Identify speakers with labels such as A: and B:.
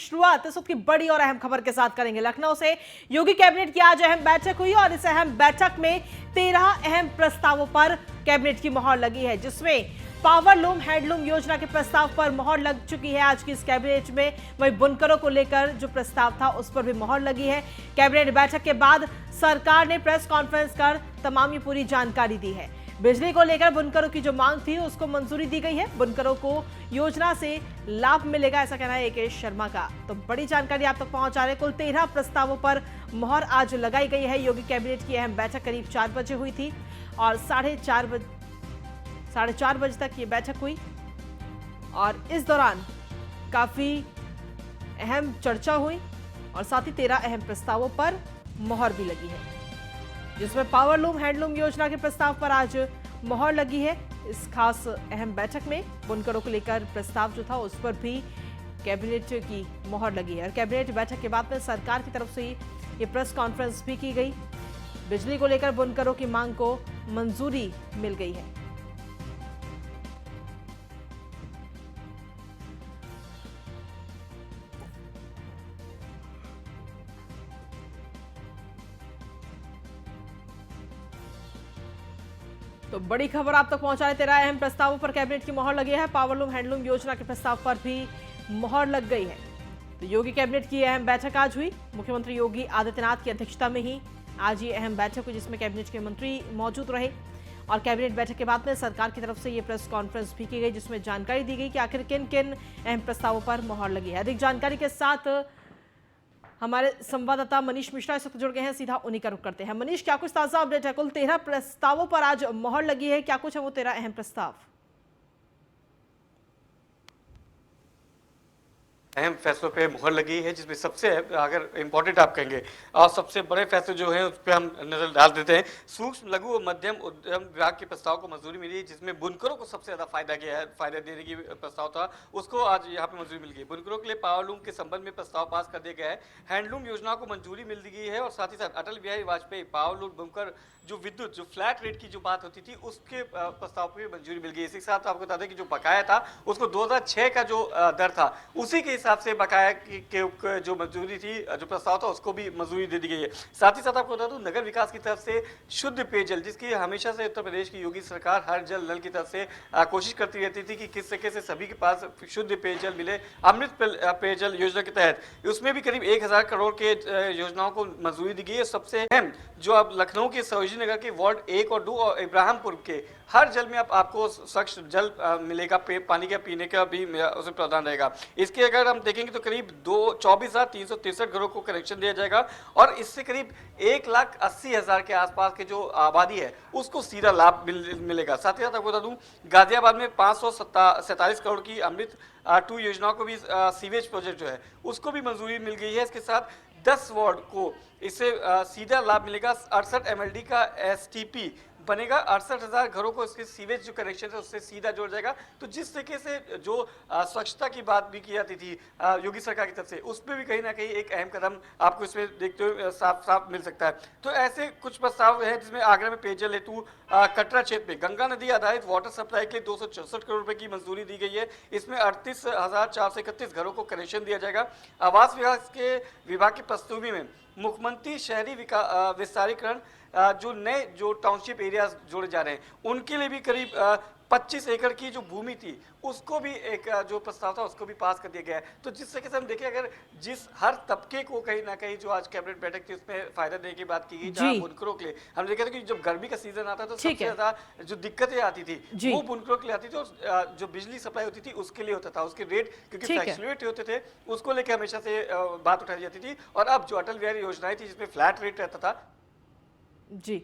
A: शुरुआत इस वक्त की बड़ी और अहम खबर के साथ करेंगे। लखनऊ से योगी कैबिनेट की आज अहम बैठक हुई और इस अहम बैठक में 13 अहम प्रस्तावों पर कैबिनेट की मोहर लगी है, जिसमें पावरलूम हैंडलूम योजना के प्रस्ताव पर मोहर लग चुकी है आज की इस कैबिनेट में। वहीं बुनकरों को लेकर जो प्रस्ताव था उस पर भी मोहर लगी है। कैबिनेट बैठक के बाद सरकार ने प्रेस कॉन्फ्रेंस कर तमाम ये पूरी जानकारी दी है। बिजली को लेकर बुनकरों की जो मांग थी उसको मंजूरी दी गई है। बुनकरों को योजना से लाभ मिलेगा, ऐसा कहना है ए.के. शर्मा का। तो बड़ी जानकारी आप तक पहुंचा रहे। कुल 13 प्रस्तावों पर मोहर आज लगाई गई है। योगी कैबिनेट की अहम बैठक करीब 4 बजे हुई थी और साढ़े चार बजे तक ये बैठक हुई और इस दौरान काफी अहम चर्चा हुई और साथ ही 13 अहम प्रस्तावों पर मोहर भी लगी है, जिसमें पावरलूम हैंडलूम योजना के प्रस्ताव पर आज मोहर लगी है। इस खास अहम बैठक में बुनकरों को लेकर प्रस्ताव जो था उस पर भी कैबिनेट की मोहर लगी है और कैबिनेट बैठक के बाद में सरकार की तरफ से ये प्रेस कॉन्फ्रेंस भी की गई। बिजली को लेकर बुनकरों की मांग को मंजूरी मिल गई है। तो बड़ी खबर आप तक पहुंचा रहे। 13 अहम प्रस्तावों पर कैबिनेट की मोहर लगी है। पावरलूम हैंडलूम योजना के प्रस्ताव पर भी मोहर लग गई है। तो योगी कैबिनेट की अहम बैठक आज हुई। मुख्यमंत्री योगी आदित्यनाथ की अध्यक्षता में ही आज ये अहम बैठक हुई, जिसमें कैबिनेट के मंत्री मौजूद रहे और कैबिनेट बैठक के बाद में सरकार की तरफ से ये प्रेस कॉन्फ्रेंस भी की गई, जिसमें जानकारी दी गई कि आखिर किन किन अहम प्रस्तावों पर मोहर लगी है। अधिक जानकारी के साथ हमारे संवाददाता मनीष मिश्रा इस वक्त जुड़ गए हैं, सीधा उन्हीं का रुख करते हैं। मनीष, क्या कुछ ताजा अपडेट है? कुल 13 प्रस्तावों पर आज मोहर लगी है, क्या कुछ है वो 13 अहम प्रस्ताव?
B: अहम फैसलों पे मुहर लगी है, जिसमें सबसे अगर इम्पोर्टेंट आप कहेंगे और सबसे बड़े फैसले जो हैं उस पर हम नजर डाल देते हैं। सूक्ष्म लघु और मध्यम उद्यम विभाग के प्रस्ताव को मंजूरी मिली, जिसमें बुनकरों को सबसे ज्यादा फायदा देने की प्रस्ताव था, उसको आज यहाँ पे मंजूरी मिल गई। बुनकरों के लिए पावरलूम के संबंध में प्रस्ताव पास कर दिया गया है। हैंडलूम योजना को मंजूरी मिल गई है और साथ ही साथ अटल बिहारी वाजपेयी पावरलूम बुनकर जो विद्युत जो फ्लैट रेट की जो बात होती थी उसके प्रस्ताव को भी मंजूरी मिल गई। इसी के साथ आपको बता दें कि जो बकाया था उसको 2006 का जो दर था उसी के हिसाब से बकाया के जो मंजूरी थी, जो प्रस्ताव था उसको भी मंजूरी दे दी गई है। साथ ही साथ आपको बता दूं नगर विकास की तरफ से शुद्ध पेयजल, जिसकी हमेशा से उत्तर प्रदेश की योगी सरकार हर जल नल की तरफ से कोशिश करती रहती थी कि किस तरीके से सभी के पास शुद्ध पेयजल मिले। अमृत पेयजल योजना के तहत उसमें भी करीब 1000 करोड़ के योजनाओं को मंजूरी दी गई है। सबसे अहम जो अब लखनऊ के सरोजिनी नगर के वार्ड 1 और 2 और इब्राहिमपुर के हर जल में आपको स्वच्छ जल मिलेगा, पानी का पीने का भी उसे प्रावधान रहेगा। इसके अगर हम देखेंगे तो करीब 24,363 घरों को कनेक्शन दिया जाएगा और इससे करीब 1,80,000 के आसपास के जो आबादी है उसको सीधा लाभ मिलेगा। साथ ही साथ आपको बता दूं गाजियाबाद में 547 करोड़ की अमृत 2 योजनाओं को भी सीवेज प्रोजेक्ट जो है उसको भी मंजूरी मिल गई है। इसके साथ 10 वार्ड को इससे सीधा लाभ मिलेगा। 68 MLD का STP बनेगा। 68,000 घरों को इसके सीवेज जो कनेक्शन है उससे सीधा जोड़ जाएगा। तो जिस तरीके से जो स्वच्छता की बात भी की जाती थी योगी सरकार की तरफ से, उस पर भी कहीं ना कहीं एक अहम कदम आपको इसमें देखते हुए साफ साफ मिल सकता है। तो ऐसे कुछ प्रस्ताव हैं जिसमें आगरा में पेयजल हेतु कटरा क्षेत्र में गंगा नदी आधारित वाटर सप्लाई के लिए 264 करोड़ रुपए की मंजूरी दी गई है। इसमें 38,431 घरों को कनेक्शन दिया जाएगा। आवास विभाग के प्रस्तुति में मुख्यमंत्री शहरी विस्तारीकरण जो नए जो टाउनशिप एरियाज जोड़े जा रहे हैं उनके लिए भी करीब 25 एकड़ की जो भूमि थी उसको भी एक जो प्रस्ताव था उसको भी पास कर दिया गया है। तो जिस तरीके से हम देखें अगर जिस हर तबके को कहीं ना कहीं जो आज कैबिनेट बैठक थी उसमें फायदा देने की बात की गई, जहां बुनकरों के लिए हम देखे थे कि जब गर्मी का सीजन आता है तो सबसे ज्यादा जो दिक्कतें आती थी वो बुनकरों के लिए आती थी और जो बिजली सप्लाई होती थी उसके लिए होता था। उसके रेट क्योंकि फ्लैक्चुएट होते थे उसको लेकर हमेशा से बात उठाई जाती थी। और अब जो अटल बिहारी योजनाएं थी जिसमें फ्लैट रेट रहता था।
A: जी